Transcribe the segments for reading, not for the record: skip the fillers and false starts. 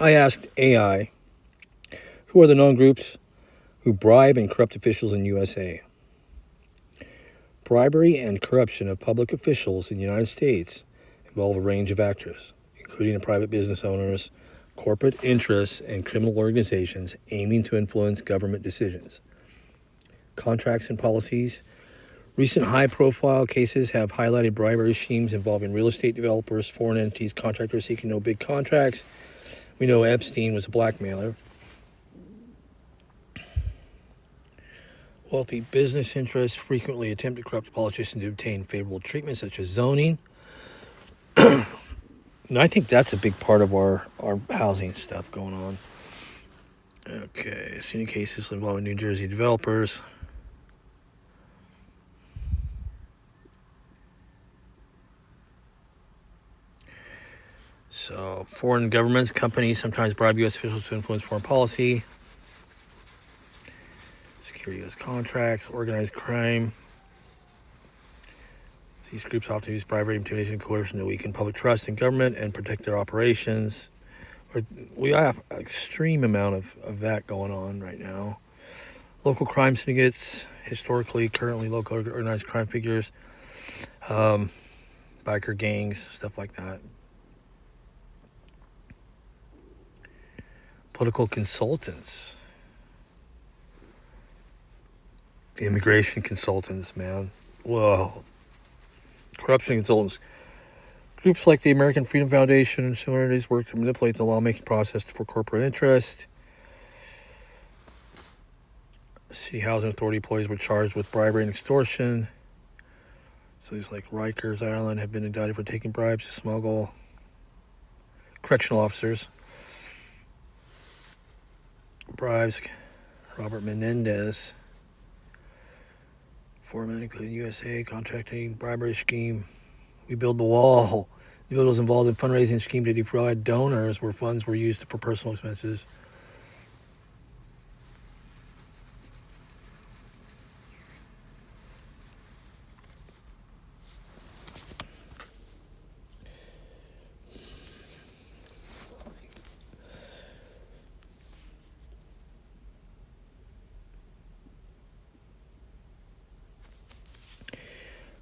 I asked AI, who are the known groups who bribe and corrupt officials in USA? Bribery and corruption of public officials in the United States involve a range of actors, including private business owners, corporate interests, and criminal organizations aiming to influence government decisions, contracts, and policies. Recent high-profile cases have highlighted bribery schemes involving real estate developers, foreign entities, contractors seeking no bid contracts. We know Epstein was a blackmailer. Wealthy business interests frequently attempt to corrupt politicians to obtain favorable treatment, such as zoning. And I think that's a big part of our housing stuff going on. Okay, seen cases involving New Jersey developers. So, foreign governments, companies sometimes bribe U.S. officials to influence foreign policy. Secure U.S. contracts, organized crime. These groups often use bribery, intimidation, and coercion to weaken public trust in government and protect their operations. We have an extreme amount of that going on right now. Local crime syndicates, historically, currently local organized crime figures, biker gangs, stuff like that. Political consultants. The immigration consultants, man. Whoa. Corruption consultants. Groups like the American Freedom Foundation and similar entities work to manipulate the lawmaking process for corporate interest. City Housing Authority employees were charged with bribery and extortion. So these like Rikers Island have been indicted for taking bribes to smuggle. Correctional officers. Bribes. Robert Menendez. Foreman, including USA, contracting bribery scheme. We build the wall. Individuals involved in fundraising scheme to defraud donors where funds were used for personal expenses.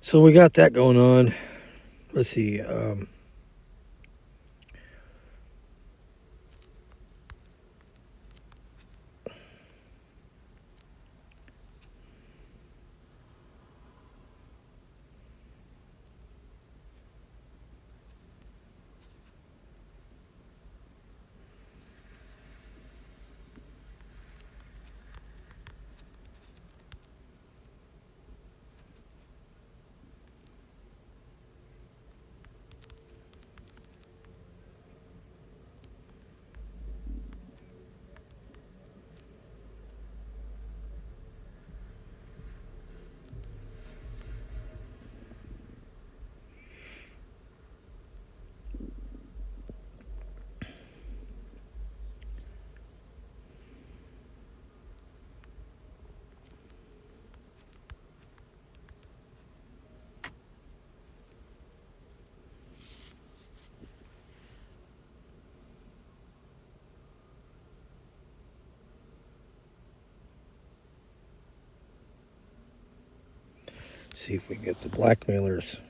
So we got that going on. Let's see. See if we can get the blackmailers.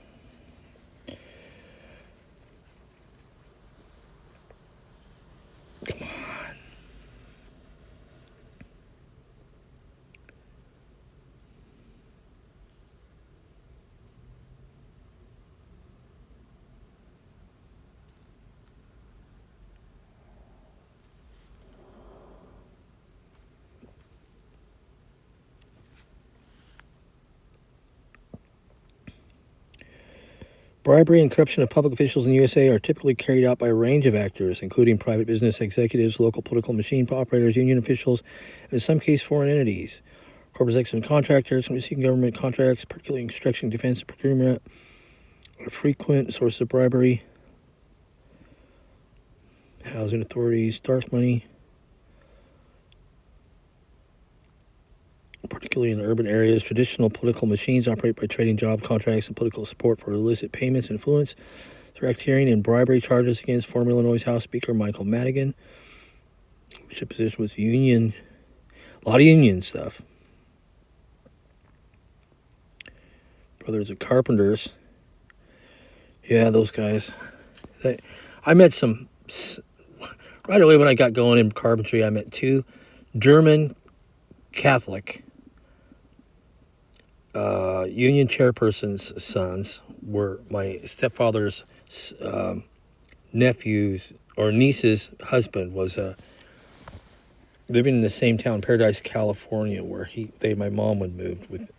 Come on. Bribery and corruption of public officials in the USA are typically carried out by a range of actors, including private business executives, local political machine operators, union officials, and in some cases foreign entities. Corporate executive contractors receiving government contracts, particularly in construction, defense, and procurement, are frequent sources of bribery. Housing authorities, dark money, particularly in urban areas. Traditional political machines operate by trading job contracts and political support for illicit payments and influence. racketeering and bribery charges against former Illinois House Speaker Michael Madigan, which position with union, a lot of union stuff. Brothers of Carpenters. Yeah, those guys. I met some, right away when I got going in carpentry, I met 2 German Catholic union chairperson's sons. Were my stepfather's nephew's or niece's husband was living in the same town, Paradise, California, where my mom would move with.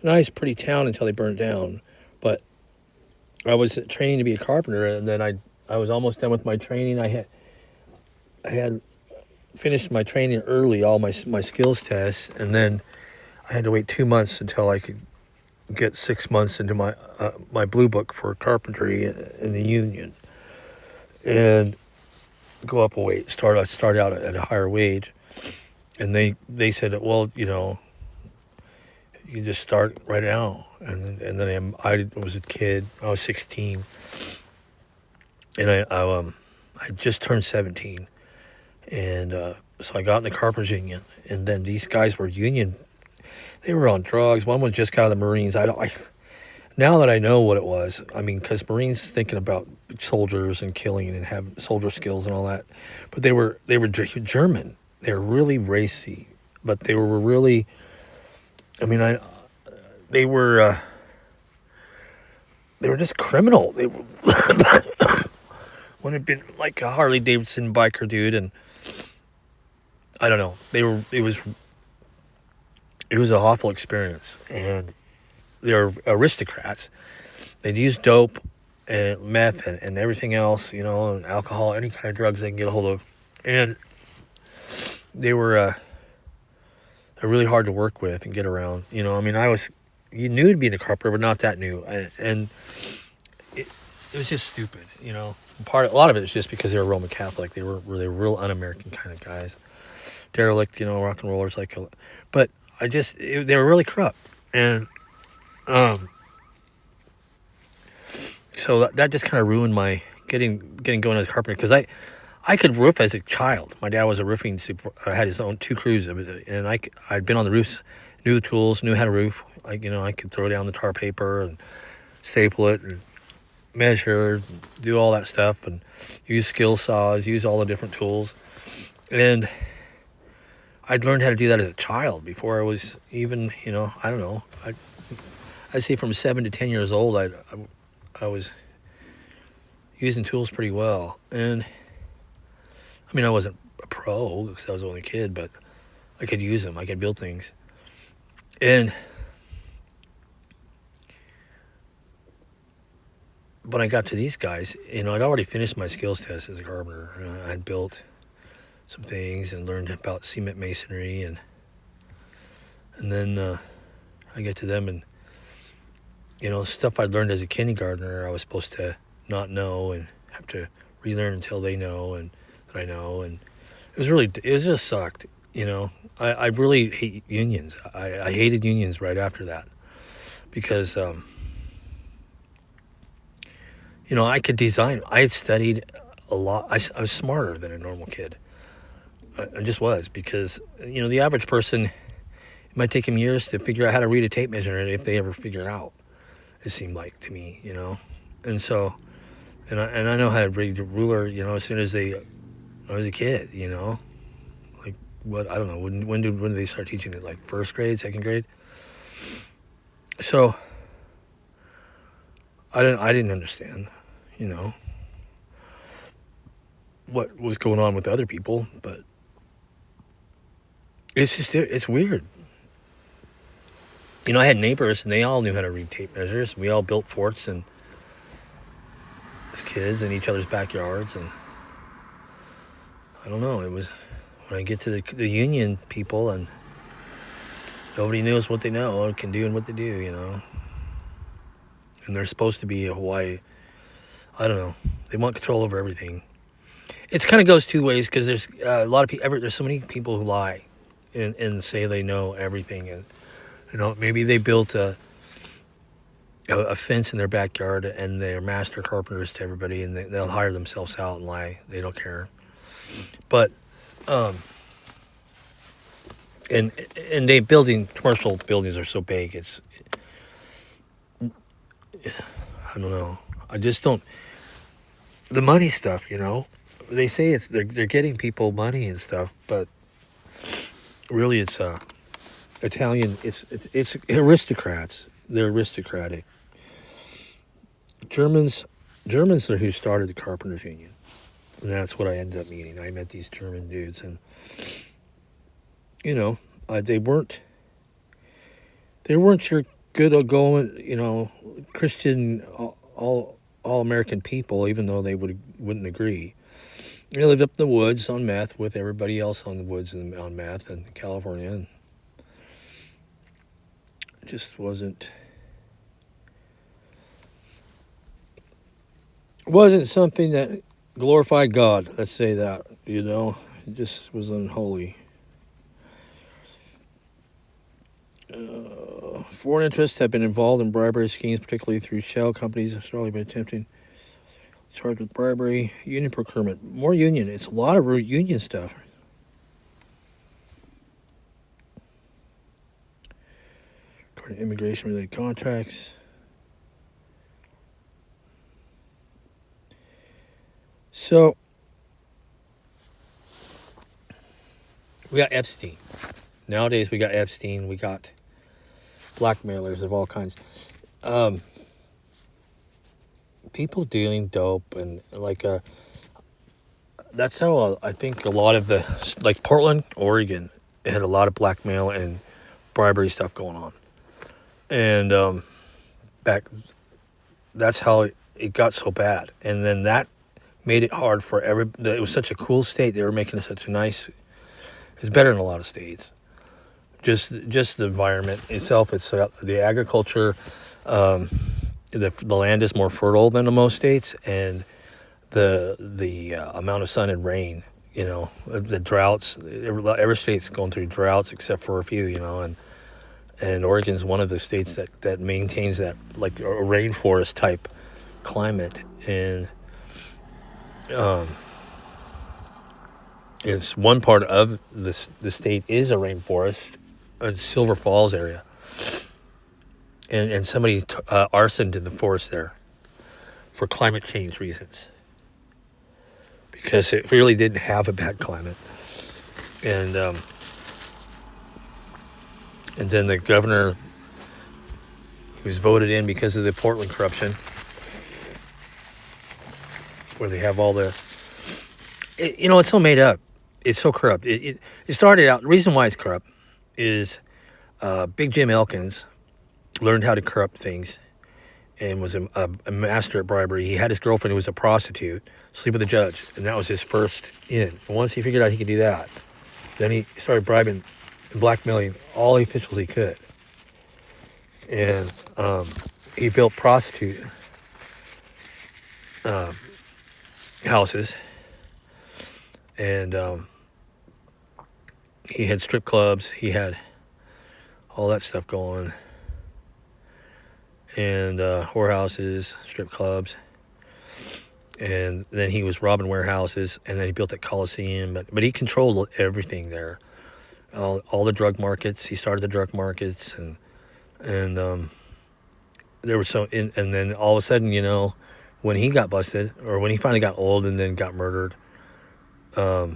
A nice, pretty town until they burned down. But I was training to be a carpenter, and then I was almost done with my training. I had finished my training early, all my skills tests, and then I had to wait 2 months until I could get 6 months into my blue book for carpentry in the union, and go up a wage. Start out at a higher wage, and they said, well, you just start right now. And then I was a kid. I was 16, and I just turned 17, and so I got in the carpenters union. And then these guys were union. They were on drugs. One was just got out of the Marines. Now that I know what it was, I mean, because Marines thinking about soldiers and killing and have soldier skills and all that, but they were German. They were really racy, but they were really. I mean, they were just criminal. They were would have been like a Harley Davidson biker dude, and I don't know. It was an awful experience, and they were aristocrats. They'd use dope and meth and everything else, and alcohol, any kind of drugs they can get a hold of, and they were. They're really hard to work with and get around. I mean, you knew to be a carpenter, but not that new. And it was just stupid, A lot of it is just because they were Roman Catholic. They were real un-American kind of guys. Derelict, rock and rollers. But they were really corrupt. And so that just kind of ruined my getting going as a carpenter, because I could roof as a child. My dad was a roofing super. I had his own 2 crews, and I'd been on the roofs, knew the tools, knew how to roof. I could throw down the tar paper and staple it and measure, do all that stuff, and use skill saws, use all the different tools. And I'd learned how to do that as a child before I was even, I don't know. I'd say from 7 to 10 years old, I was using tools pretty well. And I mean, I wasn't a pro because I was only a kid, but I could use them. I could build things. And when I got to these guys, I'd already finished my skills test as a carpenter. I'd built some things and learned about cement masonry, and then I get to them, and stuff I'd learned as a kindergartner, I was supposed to not know and have to relearn until they know and that I know, and it just sucked. I really hate unions. I hated unions right after that, because I could design. I had studied a lot. I was smarter than a normal kid. I just was, because the average person, it might take them years to figure out how to read a tape measure, if they ever figure it out. It seemed like to me, and so, and I know how to read a ruler, as soon as I was a kid, like what, I don't know, when did they start teaching it, like first grade, second grade? So I didn't understand, what was going on with other people, but it's weird. I had neighbors, and they all knew how to read tape measures. We all built forts and as kids in each other's backyards, and I don't know. It was when I get to the union people, and nobody knows what they know or can do and what they do, And they're supposed to be a Hawaii. I don't know. They want control over everything. It kind of goes 2 ways, because there's a lot of people. There's so many people who lie and say they know everything, and maybe they built a fence in their backyard, and they're master carpenters to everybody, and they'll hire themselves out and lie. They don't care. But um, and they building commercial buildings are so big. It's I don't know. I just don't. The money stuff, they say they're getting people money and stuff, but really it's Italian. It's aristocrats. They're aristocratic. Germans are who started the Carpenters Union, and that's what I ended up meeting. I met these German dudes, and they weren't your good going, Christian all American people, even though they wouldn't agree. They lived up in the woods on meth with everybody else on the woods and on meth in California. And it just wasn't something that glorified God. Let's say that, it just was unholy. Foreign interests have been involved in bribery schemes, particularly through shell companies. Australia been attempting charged with bribery, union procurement, more union. It's a lot of union stuff. According to immigration-related contracts. So we got Epstein. Nowadays we got Epstein. We got blackmailers of all kinds. People dealing dope and that's how I think a lot of Portland, Oregon, it had a lot of blackmail and bribery stuff going on. And that's how it got so bad. And then that made it hard for it was such a cool state. They were making it such a nice, it's better than a lot of states. Just the environment itself, it's the agriculture, the land is more fertile than in most states, and the amount of sun and rain, the droughts. Every state's going through droughts except for a few, and Oregon's one of the states that maintains that like a rainforest type climate, and it's one part of the state is a rainforest, Silver Falls area. And somebody arsoned in the forest there for climate change reasons, because it really didn't have a bad climate. And then the governor was voted in because of the Portland corruption, where they have all it's so made up. It's so corrupt. It started out, the reason why it's corrupt is Big Jim Elkins learned how to corrupt things and was a master at bribery. He had his girlfriend who was a prostitute sleep with a judge, and that was his first in. And once he figured out he could do that, then he started bribing and blackmailing all the officials he could. And he built prostitute houses, and he had strip clubs. He had all that stuff going, and whorehouses, strip clubs, and then he was robbing warehouses, and then he built that Coliseum. But he controlled everything there, all the drug markets. He started the drug markets, and there were and then all of a sudden, when he got busted, or when he finally got old and then got murdered by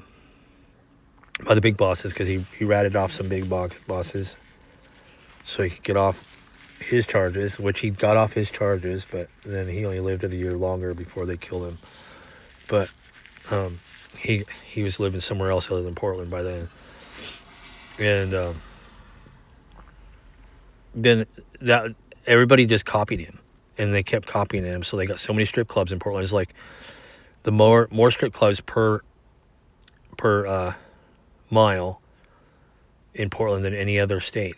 the big bosses, because he ratted off some big bosses so he could get off his charges, which he got off his charges, but then he only lived it a year longer before they killed him. But he was living somewhere else other than Portland by then. And then that everybody just copied him, and they kept copying him. So they got so many strip clubs in Portland. It's like the more strip clubs per mile in Portland than any other state.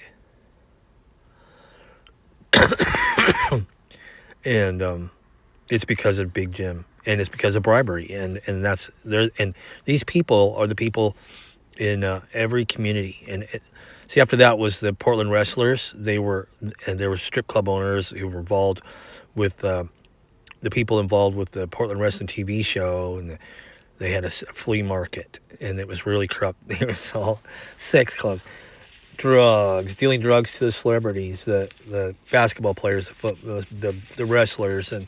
And it's because of Big Jim, and it's because of bribery, and that's there. And these people are the people in every community, and See, after that was the Portland Wrestlers. There were strip club owners who were involved with the people involved with the Portland Wrestling TV show, and they had a flea market, and it was really corrupt. It was all sex clubs, drugs, dealing drugs to the celebrities, the basketball players, the wrestlers, and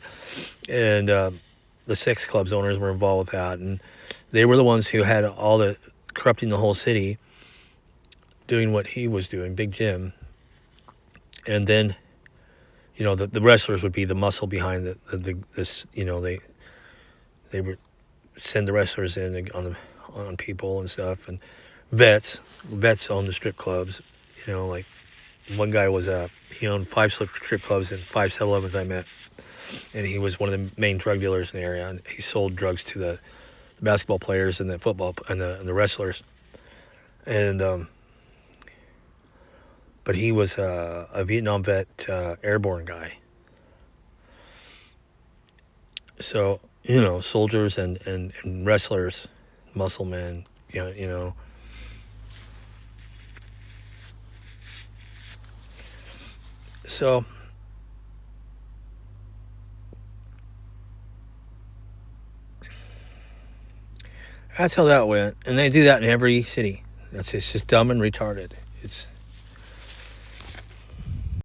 the sex clubs owners were involved with that, and they were the ones who had all the corrupting the whole city, doing what he was doing, Big Jim. And then, the wrestlers would be the muscle behind this. They would send the wrestlers in on people and stuff, and vets owned the strip clubs. Like one guy he owned 5 strip clubs and 5 7-Elevens I met, and he was one of the main drug dealers in the area, and he sold drugs to the basketball players and the football and the wrestlers, and but he was a Vietnam vet, airborne guy. So soldiers and wrestlers, muscle men, So that's how that went, and they do that in every city. It's just dumb and retarded. It's